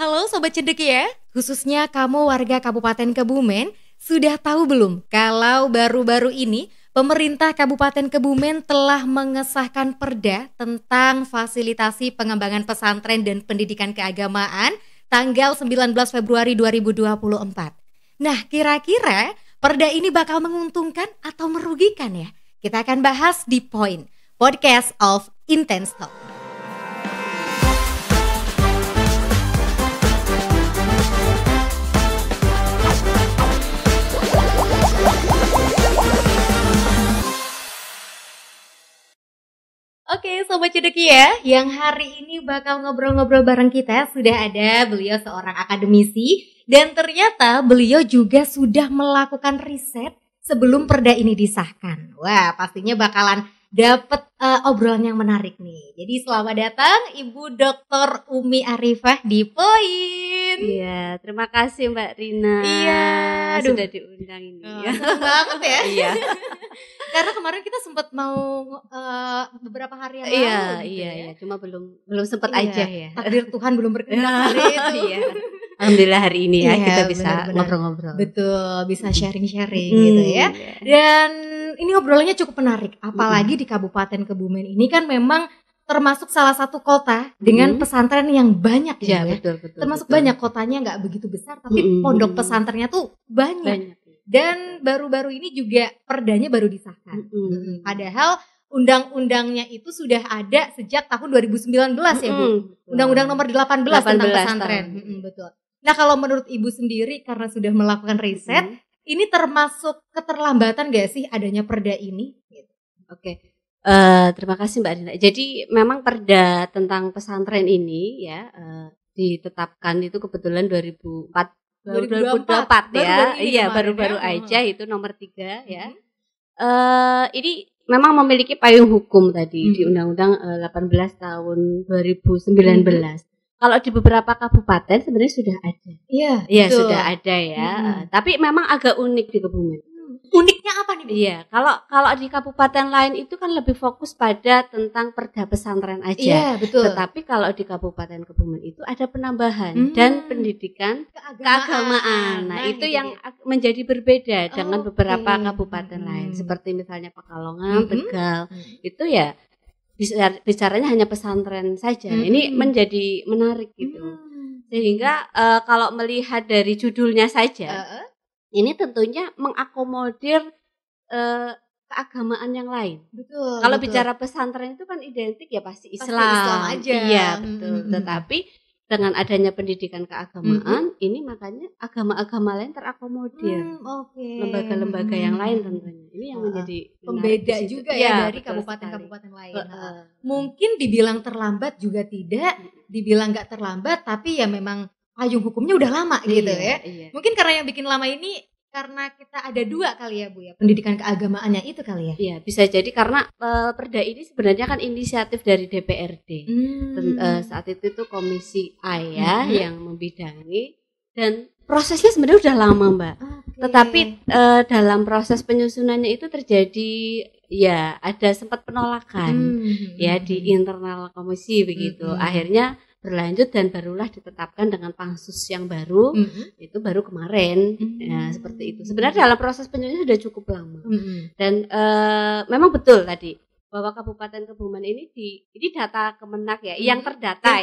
Halo Sobat Cendeki ya, khususnya kamu warga Kabupaten Kebumen, sudah tahu belum kalau baru-baru ini pemerintah Kabupaten Kebumen telah mengesahkan perda tentang fasilitasi pengembangan pesantren dan pendidikan keagamaan tanggal 19 Februari 2024. Nah, kira-kira perda ini bakal menguntungkan atau merugikan ya? Kita akan bahas di Point, Podcast of Intense Talk. Oke, Sobat Cendeki ya, yang hari ini bakal ngobrol-ngobrol bareng kita sudah ada beliau seorang akademisi dan ternyata beliau juga sudah melakukan riset sebelum perda ini disahkan. Wah, pastinya bakalan dapet obrolan yang menarik nih. Jadi selamat datang Ibu Dr. Umi Arifah di Point. Iya, terima kasih Mbak Rina. Iya, sudah diundang ini. Senang banget ya. Iya. Karena kemarin kita sempat mau beberapa hari yang lalu. Iya. Cuma belum sempat aja ya. Takdir Tuhan belum berkehendak hari itu. Iya. Alhamdulillah hari ini ya kita bisa benar-benar ngobrol-ngobrol. Betul, bisa sharing-sharing gitu ya. Dan ini obrolannya cukup menarik, apalagi di Kabupaten Kebumen ini kan memang termasuk salah satu kota dengan pesantren yang banyak ya. Betul. Termasuk banyak, kotanya nggak begitu besar, tapi pondok pesantrennya tuh banyak. Dan baru-baru ini juga perdanya baru disahkan. Padahal undang-undangnya itu sudah ada sejak tahun 2019 ya Bu. Undang-undang nomor 18 tentang pesantren. Betul. Nah, kalau menurut Ibu sendiri karena sudah melakukan riset, ini termasuk keterlambatan gak sih adanya perda ini? Oke. Terima kasih Mbak Rina. Jadi memang perda tentang pesantren ini ya ditetapkan itu kebetulan 2024 ya. Iya, baru-baru aja itu nomor 3 ya. Ini memang memiliki payung hukum tadi di Undang-Undang 18 tahun 2019. Kalau di beberapa kabupaten sebenarnya sudah ada. Iya, sudah ada ya. Tapi memang agak unik di Kebumen. Uniknya apa nih Bu? Iya, kalau di kabupaten lain itu kan lebih fokus pada tentang perda pesantren aja. Iya, betul. Tetapi kalau di Kabupaten Kebumen itu ada penambahan dan pendidikan keagamaan. Nah, itu yang menjadi berbeda dengan beberapa kabupaten lain. Seperti misalnya Pekalongan, Tegal. Itu ya bicaranya hanya pesantren saja. Ini menjadi menarik gitu. Sehingga kalau melihat dari judulnya saja, ini tentunya mengakomodir keagamaan yang lain. Betul. Kalau bicara pesantren itu kan identik ya pasti Islam. Islam aja. Iya, betul. Tetapi dengan adanya pendidikan keagamaan, ini makanya agama-agama lain terakomodir. Lembaga-lembaga yang lain tentunya. Ini yang menjadi pembeda juga ya dari kabupaten-kabupaten lain. Mungkin dibilang terlambat juga tidak, dibilang nggak terlambat, tapi ya memang payung hukumnya udah lama gitu ya. Mungkin karena yang bikin lama ini karena kita ada 2 kali ya Bu ya, pendidikan keagamaannya itu kali ya. Iya, bisa jadi karena perda ini sebenarnya kan inisiatif dari DPRD. Saat itu tuh Komisi A ya yang membidangi dan prosesnya sebenarnya udah lama Mbak. Tetapi dalam proses penyusunannya itu terjadi ya ada sempat penolakan ya di internal komisi begitu. Akhirnya berlanjut dan barulah ditetapkan dengan pansus yang baru itu baru kemarin ya seperti itu. Sebenarnya dalam proses penyusunan sudah cukup lama dan memang betul tadi bahwa Kabupaten Kebumen ini data Kemenak ya yang terdata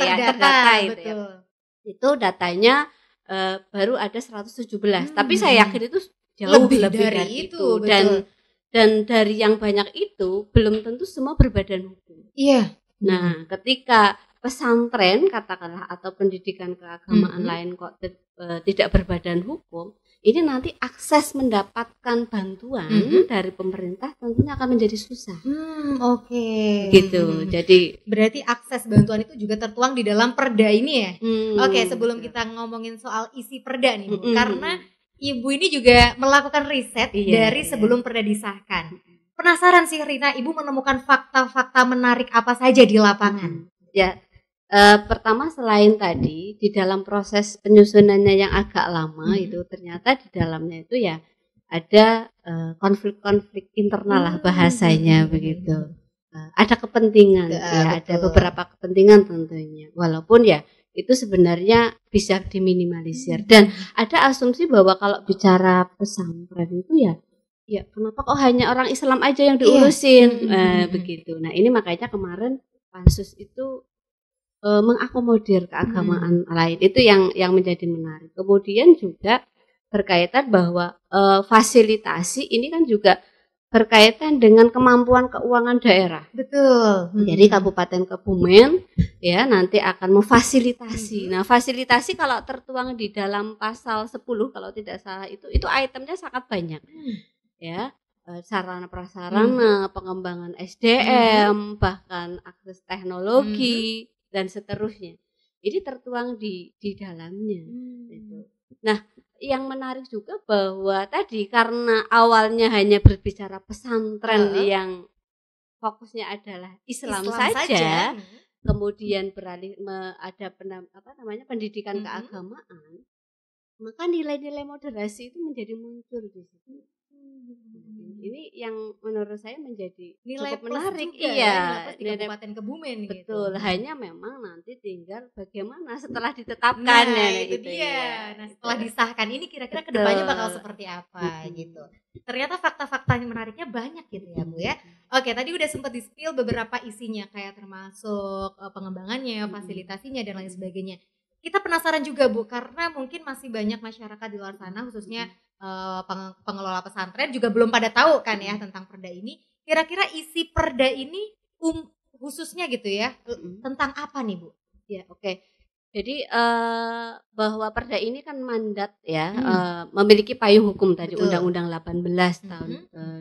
itu ya. Itu datanya baru ada 117 tapi saya yakin itu jauh lebih dari itu dan dari yang banyak itu belum tentu semua berbadan hukum. Iya. Nah, ketika pesantren katakanlah atau pendidikan keagamaan lain kok tidak berbadan hukum, ini nanti akses mendapatkan bantuan dari pemerintah tentunya akan menjadi susah. Gitu. Jadi berarti akses bantuan itu juga tertuang di dalam perda ini ya. Sebelum kita ngomongin soal isi perda nih Bu, karena Ibu ini juga melakukan riset dari sebelum perda disahkan. Penasaran sih Rina, Ibu menemukan fakta-fakta menarik apa saja di lapangan? Ya. Pertama selain tadi di dalam proses penyusunannya yang agak lama itu ternyata di dalamnya itu ya ada konflik-konflik internal lah bahasanya begitu. Ada kepentingan ya, ada beberapa kepentingan tentunya. Walaupun ya itu sebenarnya bisa diminimalisir. Dan ada asumsi bahwa kalau bicara pesantren itu ya kenapa kok hanya orang Islam aja yang diurusin, begitu. Nah ini makanya kemarin pansus itu mengakomodir keagamaan lain, itu yang menjadi menarik. Kemudian juga berkaitan bahwa fasilitasi ini kan juga berkaitan dengan kemampuan keuangan daerah. Betul. Jadi Kabupaten Kebumen ya nanti akan memfasilitasi. Nah, fasilitasi kalau tertuang di dalam pasal 10 kalau tidak salah itu itemnya sangat banyak. Ya, sarana prasarana, pengembangan SDM, bahkan akses teknologi dan seterusnya. Ini tertuang di dalamnya. Gitu. Nah, yang menarik juga bahwa tadi karena awalnya hanya berbicara pesantren yang fokusnya adalah Islam saja. Kemudian beralih ada pendidikan keagamaan, maka nilai-nilai moderasi itu menjadi muncul di situ. Ini yang menurut saya menjadi nilai cukup menarik, nilai Kabupaten Kebumen. Betul, gitu. Hanya memang nanti tinggal bagaimana setelah ditetapkan. Nah, itu gitu dia. Ya. Nah, setelah disahkan ini kira-kira kedepannya bakal seperti apa gitu. Ternyata fakta-fakta yang menariknya banyak gitu ya Bu ya. Oke, tadi udah sempat di-spill beberapa isinya kayak termasuk pengembangannya, fasilitasinya dan lain sebagainya. Kita penasaran juga Bu, karena mungkin masih banyak masyarakat di luar sana khususnya pengelola pesantren juga belum pada tahu kan ya tentang perda ini. Kira-kira isi perda ini khususnya gitu ya tentang apa nih Bu? Ya oke. Jadi bahwa perda ini kan mandat ya memiliki payung hukum tadi. Betul. Undang-Undang 18 tahun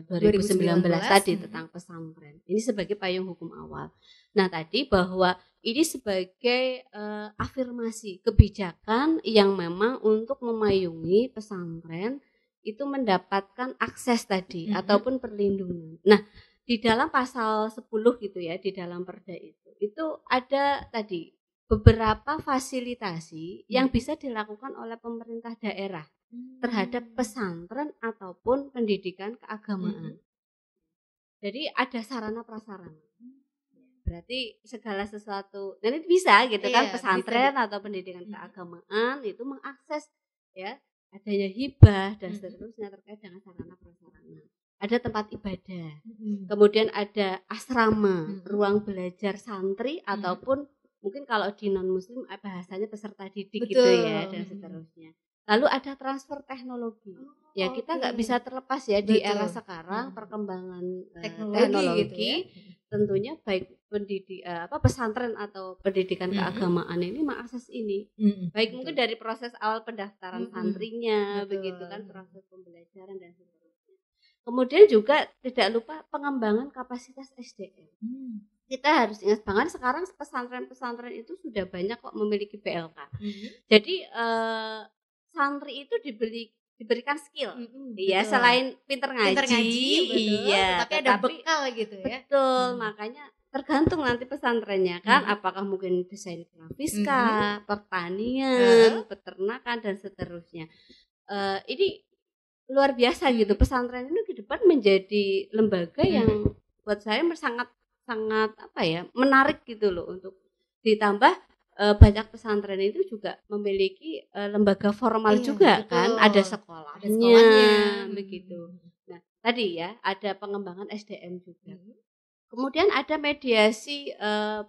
2019 tadi tentang pesantren. Ini sebagai payung hukum awal. Nah tadi bahwa ini sebagai afirmasi kebijakan yang memang untuk memayungi pesantren itu mendapatkan akses tadi ataupun perlindungan. Nah, di dalam pasal 10 gitu ya, di dalam perda itu ada tadi beberapa fasilitasi yang bisa dilakukan oleh pemerintah daerah terhadap pesantren ataupun pendidikan keagamaan. Jadi ada sarana prasarana. Berarti segala sesuatu, dan itu bisa gitu kan, pesantren atau pendidikan keagamaan itu mengakses ya adanya hibah dan seterusnya terkait dengan sarana prasarana. Ada tempat ibadah, kemudian ada asrama, ruang belajar santri ataupun mungkin kalau di non muslim bahasanya peserta didik. Betul. Gitu ya dan seterusnya. Lalu ada transfer teknologi. Ya kita nggak bisa terlepas ya. Betul. Di era sekarang perkembangan teknologi gitu ya. Tentunya baik pesantren atau pendidikan keagamaan ini mengakses ini. Baik mungkin dari proses awal pendaftaran santrinya, begitu kan, proses pembelajaran dan seterusnya. Kemudian juga tidak lupa pengembangan kapasitas SDM. Kita harus ingat banget sekarang pesantren-pesantren itu sudah banyak kok memiliki PLK. Jadi santri itu diberikan skill, iya selain pinter ngaji, iya, tapi ada bekal gitu ya. Betul, makanya tergantung nanti pesantrennya kan, apakah mungkin desain grafis kah, pertanian, peternakan dan seterusnya. Ini luar biasa gitu, pesantren ini ke depan menjadi lembaga yang buat saya sangat menarik gitu loh, untuk ditambah banyak pesantren itu juga memiliki lembaga formal juga. Betul. Kan ada sekolahnya begitu. Nah tadi ya ada pengembangan SDM juga. Kemudian ada mediasi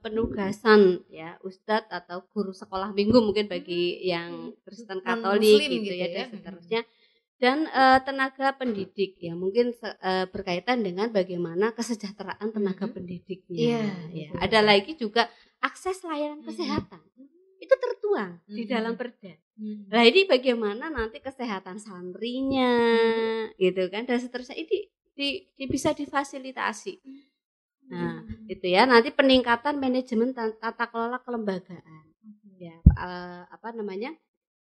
penugasan ya ustadz atau guru sekolah minggu mungkin bagi yang Kristen Katolik gitu ya dan seterusnya. Dan tenaga pendidik ya mungkin berkaitan dengan bagaimana kesejahteraan tenaga pendidiknya. Ya. Ada lagi juga akses layanan kesehatan. Itu tertuang di dalam perda. Nah ini bagaimana nanti kesehatan santrinya gitu kan dan seterusnya ini bisa difasilitasi. Nah itu ya nanti peningkatan manajemen tata kelola kelembagaan. Ya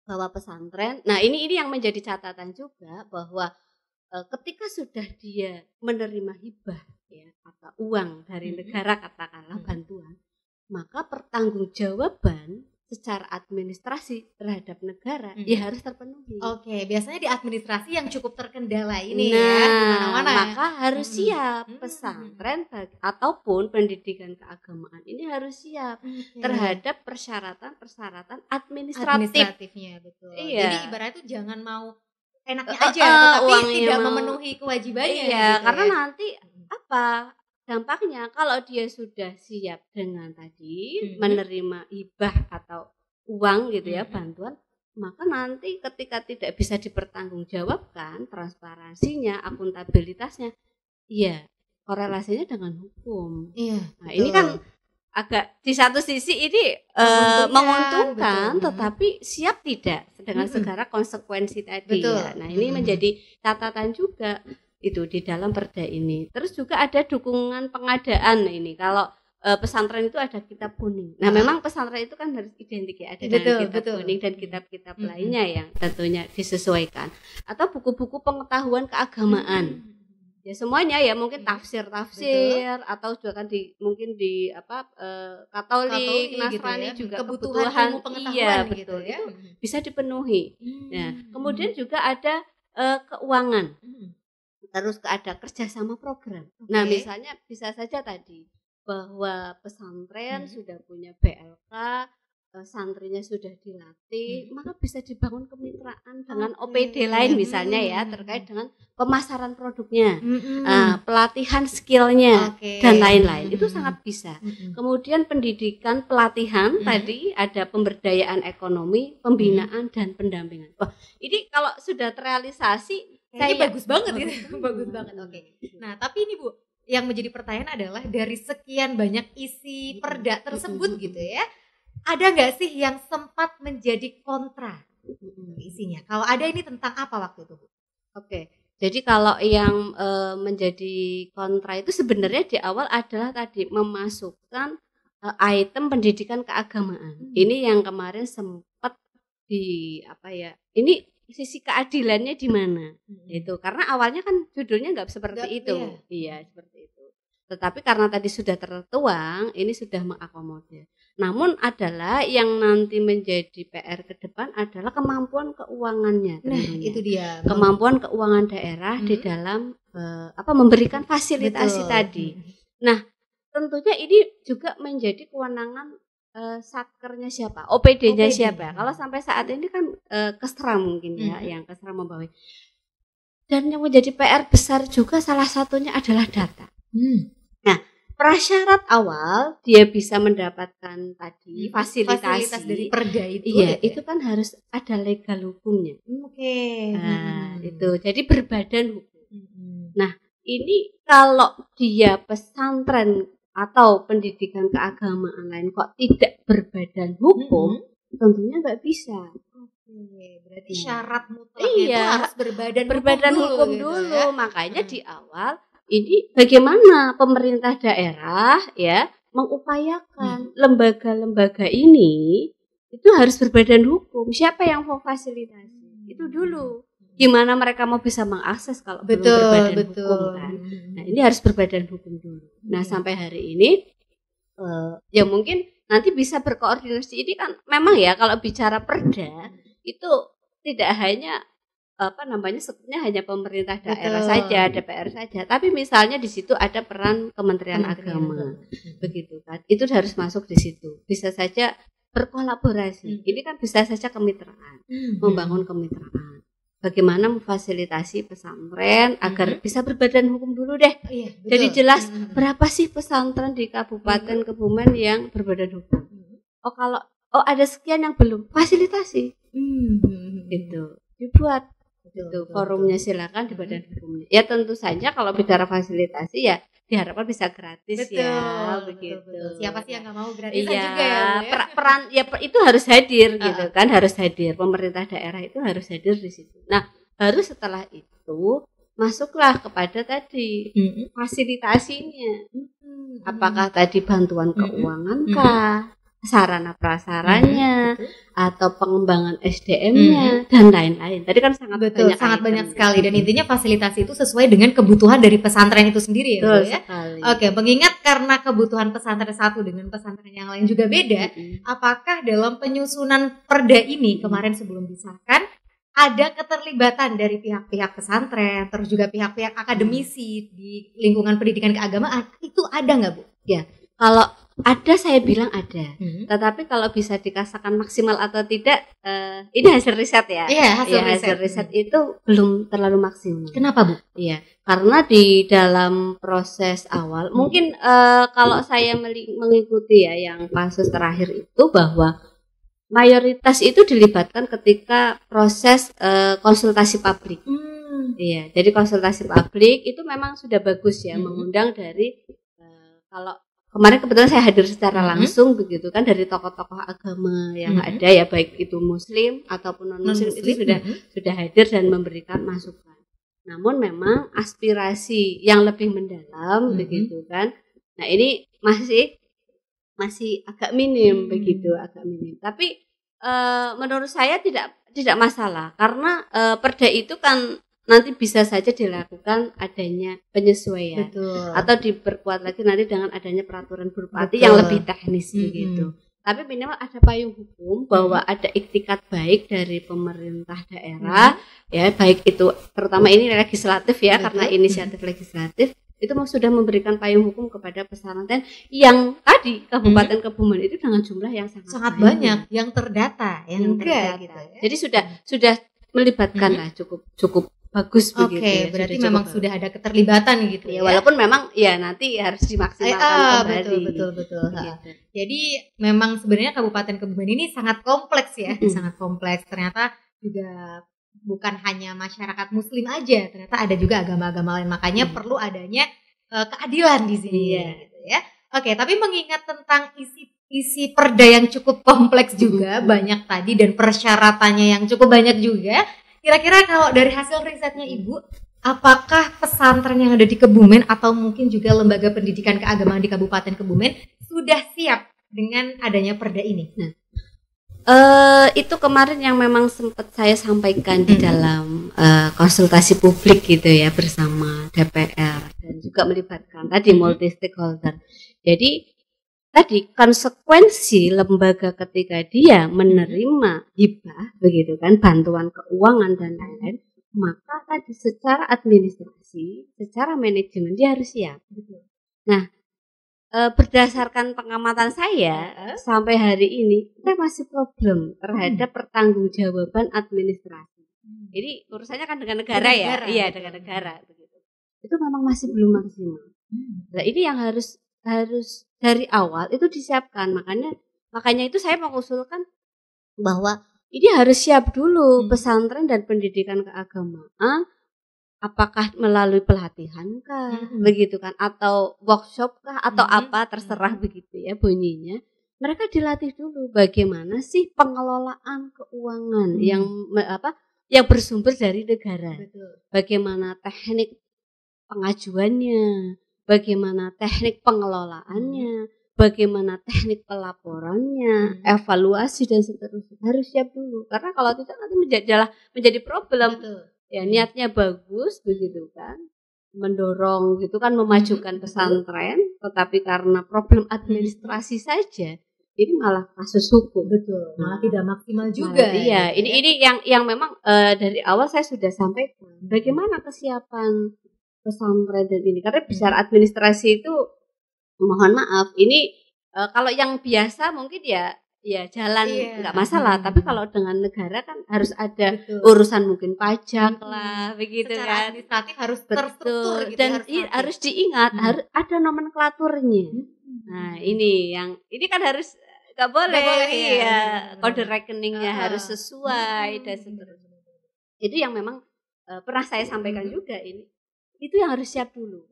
bahwa pesantren. Nah ini yang menjadi catatan juga bahwa ketika sudah dia menerima hibah ya atau uang dari negara katakanlah bantuan, maka pertanggungjawaban secara administrasi terhadap negara ya harus terpenuhi. Oke, biasanya di administrasi yang cukup terkendala ini nah, ya di mana-mana. Maka harus siap pesantren ataupun pendidikan keagamaan ini harus siap terhadap persyaratan administratifnya, betul. Iya. Jadi ibaratnya itu jangan mau enaknya aja tapi tidak memenuhi kewajibannya. Iya, gitu karena nanti apa? Dampaknya kalau dia sudah siap dengan tadi menerima hibah atau uang gitu ya, bantuan, maka nanti ketika tidak bisa dipertanggungjawabkan transparansinya, akuntabilitasnya, iya korelasinya dengan hukum. Iya. Nah, ini kan agak di satu sisi ini menguntungkan, tetapi siap tidak dengan segala konsekuensi tadi. Ya. Nah, ini menjadi catatan juga itu di dalam perda ini. Terus juga ada dukungan pengadaan ini. Kalau pesantren itu ada kitab kuning. Nah, memang pesantren itu kan harus identik ya, ada dengan kitab kuning dan kitab-kitab lainnya yang tentunya disesuaikan. Atau buku-buku pengetahuan keagamaan. Ya semuanya ya, mungkin tafsir-tafsir atau juga kan mungkin di Katolik, Nasrani gitu ya. Juga kebutuhan pengetahuan gitu ya. Itu bisa dipenuhi. Nah, kemudian juga ada keuangan. Terus ada kerjasama program. Nah, misalnya bisa saja tadi bahwa pesantren sudah punya BLK, santrinya sudah dilatih, maka bisa dibangun kemitraan dengan OPD lain misalnya ya, terkait dengan pemasaran produknya, pelatihan skillnya dan lain-lain. Itu sangat bisa. Kemudian pendidikan pelatihan tadi ada pemberdayaan ekonomi, pembinaan dan pendampingan. Wah, ini kalau sudah terrealisasi kayaknya bagus banget gitu. Bagus banget. Nah, tapi ini Bu, yang menjadi pertanyaan adalah dari sekian banyak isi perda tersebut gitu ya, ada nggak sih yang sempat menjadi kontra isinya? Kalau ada, ini tentang apa waktu itu Bu? Jadi kalau yang menjadi kontra itu sebenarnya di awal adalah tadi memasukkan item pendidikan keagamaan. Ini yang kemarin sempat ini sisi keadilannya di mana? Itu karena awalnya kan judulnya nggak seperti itu. Iya, seperti itu. Tetapi karena tadi sudah tertuang, ini sudah mengakomodir. Namun adalah yang nanti menjadi PR ke depan adalah kemampuan keuangannya. Nah, itu dia. Kemampuan keuangan daerah di dalam memberikan fasilitasi tadi. Nah, tentunya ini juga menjadi kewenangan satkernya siapa, OPD-nya siapa. Kalau sampai saat ini kan Kesra mungkin ya, yang Kesra membawahi. Dan yang menjadi PR besar juga salah satunya adalah data. Nah, prasyarat awal dia bisa mendapatkan tadi fasilitas dari perda itu. Iya, itu kan harus ada legal hukumnya. Nah, itu jadi berbadan hukum. Nah, ini kalau dia pesantren atau pendidikan keagamaan lain kok tidak berbadan hukum, tentunya nggak bisa. Berarti syarat mutlaknya itu harus berbadan hukum dulu. Gitu ya. Makanya di awal ini bagaimana pemerintah daerah ya mengupayakan lembaga-lembaga ini itu harus berbadan hukum. Siapa yang mau fasilitasi? Itu dulu. Gimana mereka mau bisa mengakses kalau belum berbadan hukum kan? Nah, ini harus berbadan hukum dulu. Nah, sampai hari ini ya mungkin nanti bisa berkoordinasi. Ini kan memang ya kalau bicara perda itu tidak hanya sebetulnya hanya pemerintah daerah saja, DPR saja. Tapi misalnya di situ ada peran Kementerian Agama. Begitu kan. Itu harus masuk di situ. Bisa saja berkolaborasi. Ini kan bisa saja kemitraan. Membangun kemitraan. Bagaimana memfasilitasi pesantren agar bisa berbadan hukum dulu deh. Jadi jelas berapa sih pesantren di Kabupaten Kebumen yang berbadan hukum. Kalau ada sekian yang belum, fasilitasi. Gitu. Dibuat itu forumnya silakan di badan hukumnya. Ya tentu saja kalau bicara fasilitasi ya diharapkan bisa gratis begitu. Siapa sih yang nggak mau gratisan juga ya? Peran itu harus hadir gitu kan, harus hadir. Pemerintah daerah itu harus hadir di situ. Nah, baru setelah itu masuklah kepada tadi fasilitasinya. Apakah tadi bantuan keuangan kah? sarana prasarannya, atau pengembangan SDM-nya dan lain-lain. Tadi kan sangat banyak sekali, dan intinya fasilitasi itu sesuai dengan kebutuhan dari pesantren itu sendiri ya, Bu ya. Oke, mengingat karena kebutuhan pesantren satu dengan pesantren yang lain juga beda, apakah dalam penyusunan perda ini kemarin sebelum disahkan ada keterlibatan dari pihak-pihak pesantren, terus juga pihak-pihak akademisi di lingkungan pendidikan keagamaan, itu ada nggak, Bu? Ya, kalau ada saya bilang ada, tetapi kalau bisa dikatakan maksimal atau tidak, ini hasil riset ya. Iya, hasil riset itu belum terlalu maksimal. Kenapa, Bu? Iya, karena di dalam proses awal, mungkin kalau saya mengikuti ya yang kasus terakhir itu, bahwa mayoritas itu dilibatkan ketika proses konsultasi publik. Iya, jadi konsultasi publik itu memang sudah bagus ya, mengundang dari kalau kemarin kebetulan saya hadir secara langsung begitu kan, dari tokoh-tokoh agama yang ada ya, baik itu muslim ataupun non-muslim itu sudah hadir dan memberikan masukan. Namun memang aspirasi yang lebih mendalam begitu kan. Nah, ini masih agak minim begitu, agak minim. Tapi menurut saya tidak masalah, karena perda itu kan nanti bisa saja dilakukan adanya penyesuaian. Atau diperkuat lagi nanti dengan adanya peraturan Bupati yang lebih teknis begitu. Tapi minimal ada payung hukum bahwa ada iktikat baik dari pemerintah daerah ya, baik itu terutama ini legislatif ya, karena inisiatif legislatif itu sudah memberikan payung hukum kepada pesantren yang tadi Kabupaten Kebumen itu dengan jumlah yang sangat banyak yang terdata, yang enggak gitu ya. Jadi sudah melibatkan lah cukup bagus begitu. Oke, berarti memang sudah ada keterlibatan gitu ya. Walaupun memang ya nanti harus dimaksimalkan kembali. Betul. Gitu. Jadi memang sebenarnya Kabupaten Kebumen ini sangat kompleks ya, sangat kompleks. Ternyata juga bukan hanya masyarakat muslim aja, ternyata ada juga agama-agama lain. Makanya perlu adanya keadilan di sini gitu ya. Oke, tapi mengingat tentang isi perda yang cukup kompleks juga, banyak tadi, dan persyaratannya yang cukup banyak juga. Kira-kira kalau dari hasil risetnya Ibu, apakah pesantren yang ada di Kebumen atau mungkin juga lembaga pendidikan keagamaan di Kabupaten Kebumen sudah siap dengan adanya perda ini? Nah, itu kemarin yang memang sempat saya sampaikan di dalam konsultasi publik gitu ya, bersama DPR dan juga melibatkan tadi multi stakeholder. Jadi tadi konsekuensi lembaga ketika dia menerima hibah begitu kan, bantuan keuangan dan lain-lain, maka tadi secara administrasi, secara manajemen dia harus siap. Nah, berdasarkan pengamatan saya sampai hari ini kita masih problem terhadap pertanggungjawaban administrasi. Jadi urusannya kan dengan negara ya, iya dengan negara begitu. Itu memang masih belum maksimal. Nah, ini yang harus dari awal itu disiapkan. Makanya itu saya mengusulkan bahwa ini harus siap dulu pesantren dan pendidikan keagamaan, apakah melalui pelatihan kah begitu kan, atau workshop kah, atau apa terserah begitu ya bunyinya. Mereka dilatih dulu bagaimana sih pengelolaan keuangan yang bersumber dari negara. Bagaimana teknik pengajuannya, bagaimana teknik pengelolaannya, bagaimana teknik pelaporannya, evaluasi dan seterusnya. Harus siap dulu, karena kalau tidak nanti menjadi problem. Ya, niatnya bagus begitu kan, mendorong gitu kan, memajukan pesantren, tetapi karena problem administrasi saja ini malah kasus hukum. Malah tidak maksimal juga. Iya, ini yang memang dari awal saya sudah sampaikan bagaimana kesiapan pesantren dan ini, karena bicara administrasi itu mohon maaf ini kalau yang biasa mungkin ya jalan nggak masalah, tapi kalau dengan negara kan harus ada urusan mungkin pajak lah begitu. Secara kan administratif harus terstruktur gitu, dan harus diingat harus ada nomenklaturnya. Nah, ini kan harus nggak boleh ya, kode rekeningnya harus sesuai dan seterusnya. Itu yang memang pernah saya sampaikan juga, ini itu yang harus siap dulu.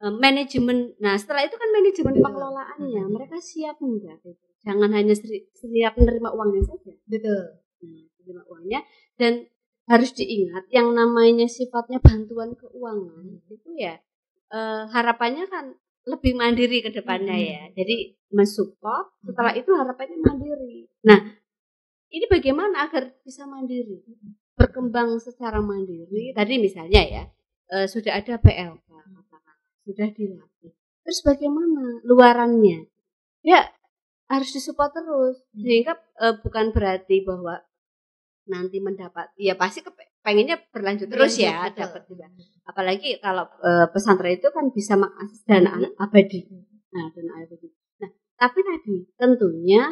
Manajemen, nah setelah itu kan manajemen pengelolaannya, mereka siap enggak gitu. Jangan hanya siap menerima uangnya saja. Menerima uangnya, dan harus diingat yang namanya sifatnya bantuan keuangan itu ya harapannya kan lebih mandiri ke depannya ya. Jadi mensupport, setelah itu harapannya mandiri. Nah, ini bagaimana agar bisa mandiri? Berkembang secara mandiri. Tadi misalnya ya, sudah ada PLK, sudah dilatih. Terus bagaimana luarannya? Ya harus disupport terus. Sehingga bukan berarti bahwa nanti mendapat, ya pasti pengennya berlanjut terus ya, dapat juga. Apalagi kalau pesantren itu kan bisa mengakses dana abadi. Nah, dana abadi. Nah, tapi tadi tentunya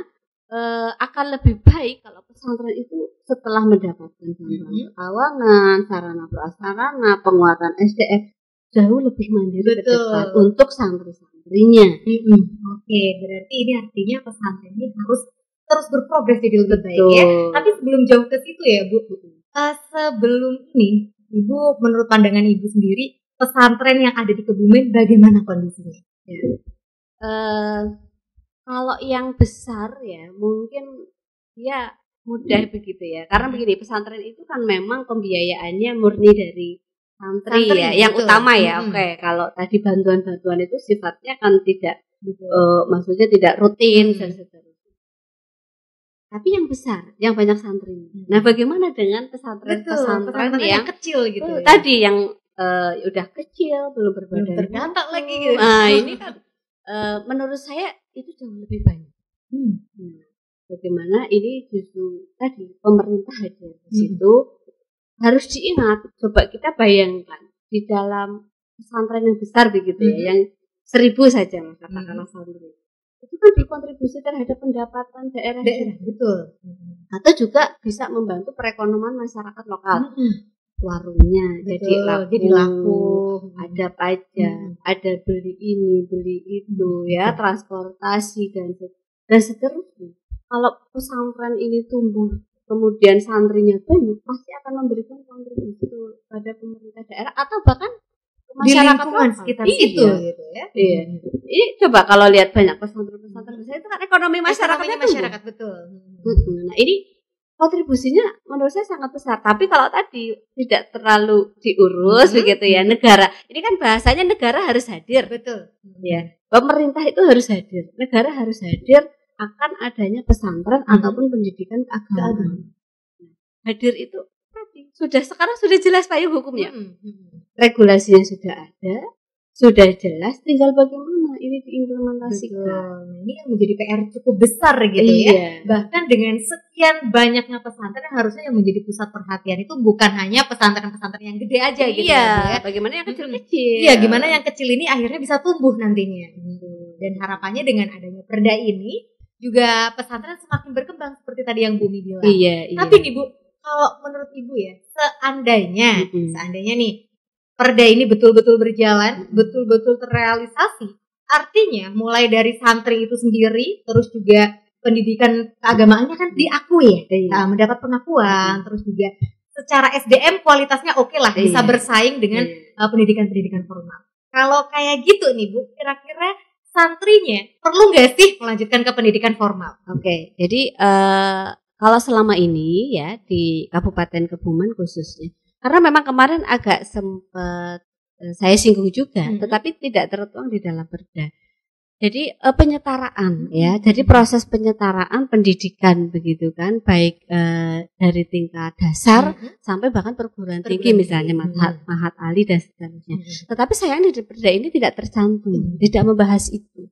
akan lebih baik kalau pesantren itu setelah mendapatkan bantuan keuangan, sarana prasarana, penguatan SDM jauh lebih mandiri ke depan untuk santri-santrinya. Oke, berarti ini artinya pesantren ini harus terus berprogres jadi lebih baik ya. Tapi sebelum jauh ke situ ya Bu, sebelum ini Ibu, menurut pandangan Ibu sendiri, pesantren yang ada di Kebumen bagaimana kondisinya? Kalau yang besar ya mungkin ya mudah begitu ya. Karena begini, pesantren itu kan memang pembiayaannya murni dari santri ya, yang utama ya. Oke, kalau tadi bantuan-bantuan itu sifatnya kan tidak, maksudnya tidak rutin dan seterusnya. Tapi yang besar, yang banyak santri. Nah, bagaimana dengan pesantren yang kecil gitu? Tadi yang udah kecil, belum berbadan data lagi gitu. Nah, ini kan menurut saya itu jauh lebih banyak. Nah, bagaimana ini justru tadi pemerintah hadir di situ harus diingat. Coba kita bayangkan di dalam pesantren yang besar begitu ya, yang 1.000 saja katakanlah santri. Itu kan dikontribusi terhadap pendapatan daerah. Betul. Atau juga bisa membantu perekonomian masyarakat lokal. Warungnya jadi laku, ada pajak, ada beli ini, beli itu ya, transportasi dan seterusnya. Kalau pesantren ini tumbuh, kemudian santrinya banyak, pasti akan memberikan kontribusi pada pemerintah daerah atau bahkan masyarakat lingkungan sekitar situ gitu ya. Iya. Ini coba kalau lihat banyak pesantren-pesantren besar itu kan ekonomi masyarakatnya betul. Nah, ini kontribusinya menurut saya sangat besar. Tapi kalau tadi tidak terlalu diurus begitu ya, negara. Ini kan bahasanya negara harus hadir. Betul. Ya. Pemerintah itu harus hadir. Negara harus hadir akan adanya pesantren ataupun pendidikan keagamaan. Hadir itu tadi sekarang sudah jelas payung hukumnya. Regulasinya sudah ada, sudah jelas, tinggal bagaimana ini diimplementasikan. Ini yang menjadi PR cukup besar gitu ya. Bahkan dengan sekian banyaknya pesantren, harusnya yang menjadi pusat perhatian itu bukan hanya pesantren-pesantren yang gede aja gitu ya. Bagaimana yang kecil-kecil. Iya, gimana yang kecil ini akhirnya bisa tumbuh nantinya. Dan harapannya dengan adanya perda ini juga pesantren semakin berkembang seperti tadi yang Bumi bilang. Iya. Tapi Ibu, kalau menurut Ibu ya, seandainya nih perda ini betul-betul berjalan, betul-betul terrealisasi, artinya mulai dari santri itu sendiri, terus juga pendidikan keagamaannya kan diakui ya, mendapat pengakuan, terus juga secara SDM kualitasnya oke lah, bisa bersaing dengan pendidikan-pendidikan formal. Kalau kayak gitu nih Bu, kira-kira santrinya perlu nggak sih melanjutkan ke pendidikan formal? Oke, jadi kalau selama ini ya di Kabupaten Kebumen khususnya, karena memang kemarin agak sempat saya singgung juga, tetapi tidak tertuang di dalam perda. Jadi penyetaraan ya, jadi proses penyetaraan pendidikan begitu kan, baik dari tingkat dasar sampai bahkan perguruan tinggi misalnya Mahat Ali dan seterusnya. Tetapi sayangnya di perda ini tidak tercantum, tidak membahas itu.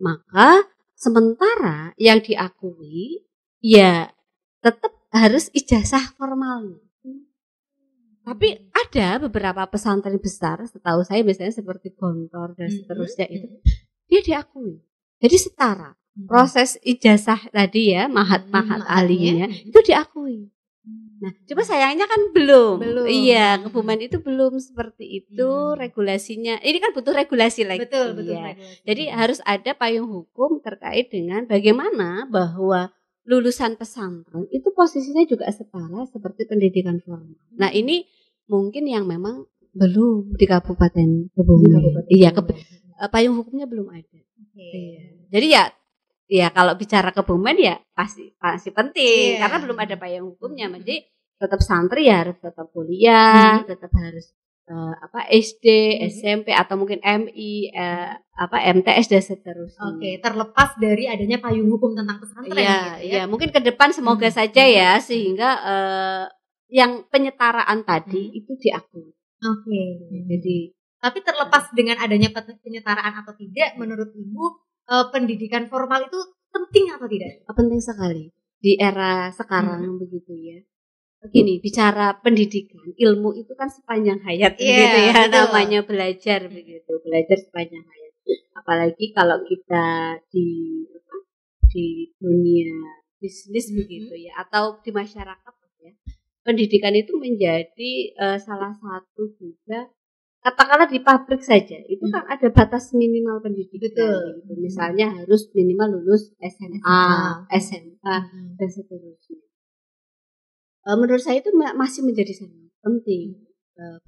Maka sementara yang diakui ya tetap harus ijazah formalnya. Tapi ada beberapa pesantren besar, setahu saya biasanya seperti Gontor dan seterusnya itu, dia diakui. Jadi setara. Proses ijazah tadi ya, Mahat alinya itu diakui. Nah, cuma sayangnya kan belum. Iya, Kebumen itu belum seperti itu regulasinya. Ini kan butuh regulasi lagi. Betul. Regulasi. Jadi harus ada payung hukum terkait dengan bagaimana bahwa lulusan pesantren itu posisinya juga setara seperti pendidikan formal. Nah, ini mungkin yang memang belum di Kabupaten Kebumen. Iya, payung hukumnya belum ada. Iya. Jadi ya kalau bicara Kebumen ya pasti penting karena belum ada payung hukumnya. Jadi tetap santri ya harus tetap kuliah, tetap harus SD, SMP atau mungkin MI, MTS dan seterusnya. Oke, terlepas dari adanya payung hukum tentang pesantren gitu ya. Ya, mungkin ke depan semoga saja ya sehingga yang penyetaraan tadi itu diakui. Oke. Jadi tapi terlepas dengan adanya penyetaraan atau tidak, menurut Ibu pendidikan formal itu penting atau tidak? Penting sekali di era sekarang begitu ya. Begini, bicara pendidikan, ilmu itu kan sepanjang hayat gitu ya, betul. Namanya belajar begitu, belajar sepanjang hayat. Apalagi kalau kita di dunia bisnis begitu ya, atau di masyarakat ya. Pendidikan itu menjadi salah satu juga, katakanlah di pabrik saja, itu kan ada batas minimal pendidikan. Betul. Gitu. Misalnya harus minimal lulus SMA, SMA dan seterusnya. Menurut saya itu masih menjadi sangat penting.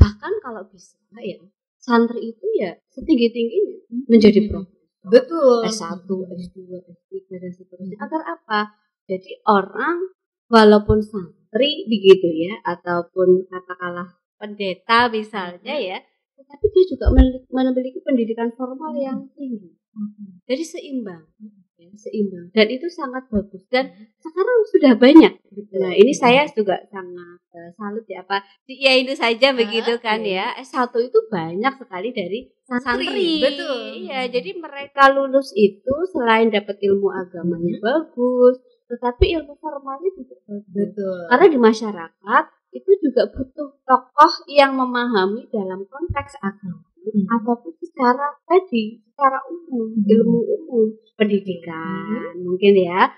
Bahkan kalau bisa ya, santri itu ya setinggi-tingginya menjadi profesor. Betul. S1, S2, S3 dan seterusnya. Agar apa? Jadi orang walaupun santri begitu ya, ataupun katakanlah pendeta misalnya ya, tetapi dia juga memiliki pendidikan formal yang tinggi. Jadi seimbang. Seimbang, dan itu sangat bagus dan sekarang sudah banyak. Nah ini saya juga sangat salut ya, di IAINU saja begitu kan ya, S1 itu banyak sekali dari santri. Betul. Iya, jadi mereka lulus itu selain dapat ilmu agamanya bagus, tetapi ilmu formalnya juga bagus. Betul. Karena di masyarakat itu juga butuh tokoh yang memahami dalam konteks agama ataupun secara umum, ilmu umum, pendidikan, mungkin ya,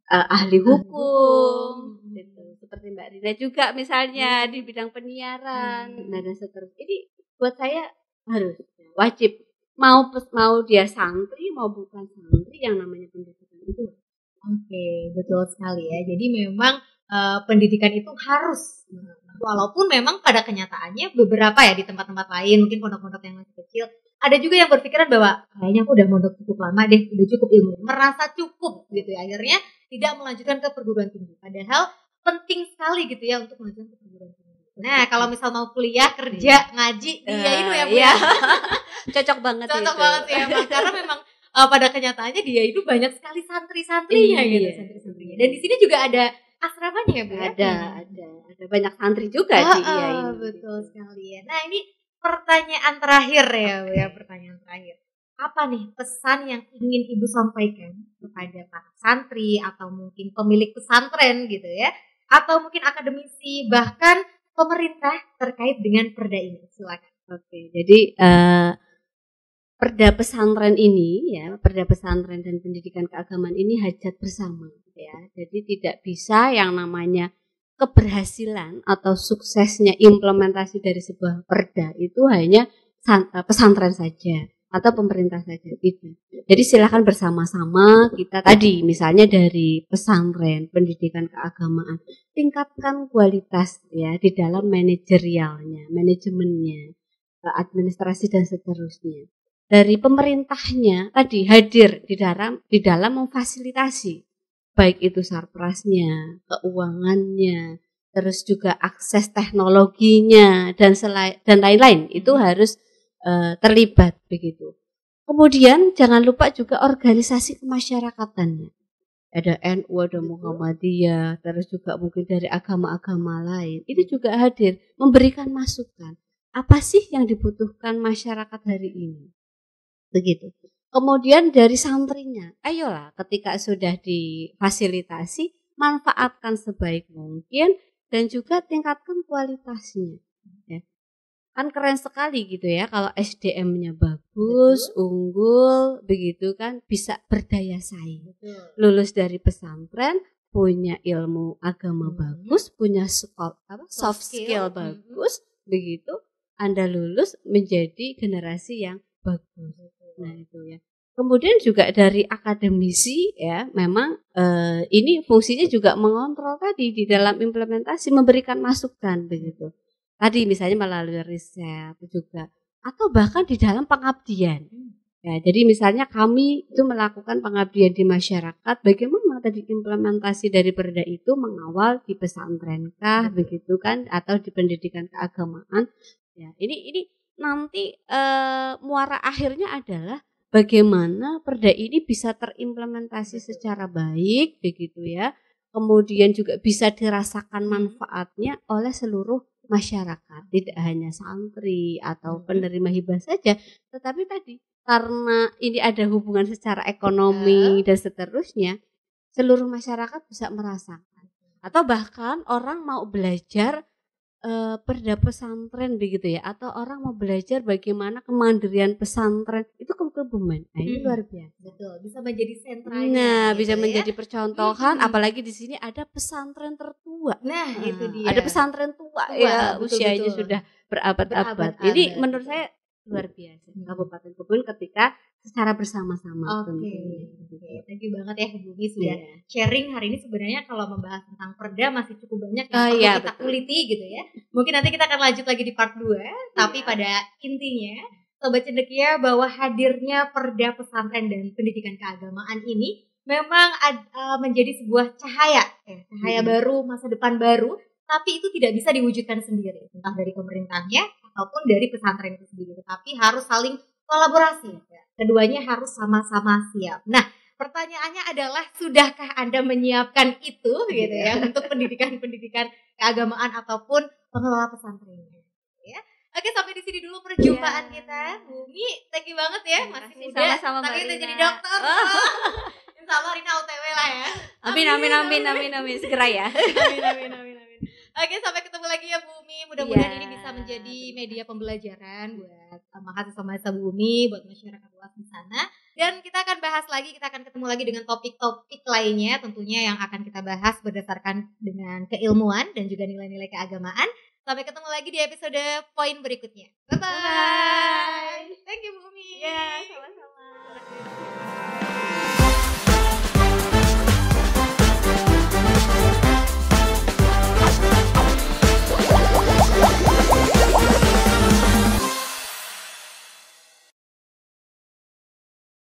ahli hukum, gitu. Seperti Mbak Rina juga misalnya di bidang penyiaran, dan seterusnya. Ini buat saya harus wajib, mau dia santri mau bukan santri, yang namanya pendidikan itu. Oke, betul sekali ya. Jadi memang pendidikan itu harus, walaupun memang pada kenyataannya beberapa ya di tempat-tempat lain, mungkin pondok-pondok yang masih kecil, ada juga yang berpikiran bahwa kayaknya aku udah mondok cukup lama deh, udah cukup ilmu, merasa cukup gitu ya, akhirnya tidak melanjutkan ke perguruan tinggi. Padahal penting sekali gitu ya untuk melanjutkan ke perguruan tinggi. Nah, kalau misal mau kuliah, kerja, ngaji, dia itu ya Bu ya. Cocok banget sih emang, karena memang pada kenyataannya dia itu banyak sekali santri-santrinya gitu, santri-santrinya. Dan di sini juga ada asramanya ya Bu ya? Ada banyak santri juga di IAINU. Betul sekali ya. Nah, ini pertanyaan terakhir ya Bu ya, pertanyaan terakhir. Apa nih pesan yang ingin Ibu sampaikan kepada para santri atau mungkin pemilik pesantren gitu ya, atau mungkin akademisi, bahkan pemerintah terkait dengan perda ini? Silakan. Oke, jadi perda pesantren ini ya, perda pesantren dan pendidikan keagamaan ini hajat bersama ya. Jadi tidak bisa yang namanya keberhasilan atau suksesnya implementasi dari sebuah perda itu hanya pesantren saja atau pemerintah saja itu. Jadi silakan bersama-sama kita tadi misalnya dari pesantren, pendidikan keagamaan, tingkatkan kualitas ya di dalam manajerialnya, manajemennya, administrasi dan seterusnya. Dari pemerintahnya tadi hadir di dalam memfasilitasi baik itu sarprasnya, keuangannya, terus juga akses teknologinya dan lain-lain itu harus terlibat begitu. Kemudian jangan lupa juga organisasi kemasyarakatannya. Ada NU, ada Muhammadiyah, terus juga mungkin dari agama-agama lain. Itu juga hadir memberikan masukan. Apa sih yang dibutuhkan masyarakat hari ini? Begitu. Kemudian dari santrinya, ayolah ketika sudah difasilitasi, manfaatkan sebaik mungkin dan juga tingkatkan kualitasnya. Ya. Kan keren sekali gitu ya kalau SDM-nya bagus, unggul, begitu kan bisa berdaya saing. Lulus dari pesantren, punya ilmu agama bagus, punya soft skill bagus, begitu Anda lulus menjadi generasi yang bagus. Nah itu ya. Kemudian juga dari akademisi ya, memang ini fungsinya juga mengontrol tadi di dalam implementasi, memberikan masukan begitu. Tadi misalnya melalui riset juga, atau bahkan di dalam pengabdian. Ya, jadi misalnya kami itu melakukan pengabdian di masyarakat, bagaimana tadi implementasi dari perda itu mengawal di pesantrenkah begitu kan, atau di pendidikan keagamaan. Ya, ini nanti muara akhirnya adalah bagaimana perda ini bisa terimplementasi secara baik begitu ya. Kemudian juga bisa dirasakan manfaatnya oleh seluruh masyarakat, tidak hanya santri atau penerima hibah saja, tetapi tadi karena ini ada hubungan secara ekonomi dan seterusnya, seluruh masyarakat bisa merasakan. Atau bahkan orang mau belajar perda pesantren begitu ya, atau orang mau belajar bagaimana kemandirian pesantren itu ke Kebumen. Nah, ini luar biasa. Betul, bisa menjadi sentranya. Nah, gitu bisa ya. menjadi percontohan, apalagi di sini ada pesantren tertua. Nah, itu dia. Ada pesantren tua ya, usianya sudah berabad-abad. Ini menurut saya luar biasa. Kabupaten Kebumen ketika secara bersama-sama. Oke, thank you banget ya Bumi sudah sharing hari ini. Sebenarnya kalau membahas tentang perda masih cukup banyak yang perlu kita kuliti gitu ya. Mungkin nanti kita akan lanjut lagi di part 2. Tapi pada intinya Sobat Cendekia, bahwa hadirnya perda pesantren dan pendidikan keagamaan ini memang menjadi sebuah cahaya baru, masa depan baru. Tapi itu tidak bisa diwujudkan sendiri, entah dari pemerintahnya ataupun dari pesantren itu sendiri. Tapi harus saling kolaborasi. Keduanya harus sama-sama siap. Nah, pertanyaannya adalah, sudahkah Anda menyiapkan itu gitu ya untuk pendidikan keagamaan ataupun pengelola pesantrennya? Ya. Oke, sampai di sini dulu perjumpaan kita. Bumi, thank you banget ya, masih muda, tapi udah jadi dokter. Insya Allah Rina OTW lah ya. Amin, segera ya. Amin. Oke, sampai ketemu lagi ya Bumi. Mudah-mudahan ini bisa menjadi media pembelajaran buat mahasiswa-mahasiswa Bumi, buat masyarakat luas di sana. Dan kita akan bahas lagi, kita akan ketemu lagi dengan topik-topik lainnya tentunya yang akan kita bahas berdasarkan dengan keilmuan dan juga nilai-nilai keagamaan. Sampai ketemu lagi di episode poin berikutnya. Bye-bye. Thank you Bumi. Ya, sama-sama.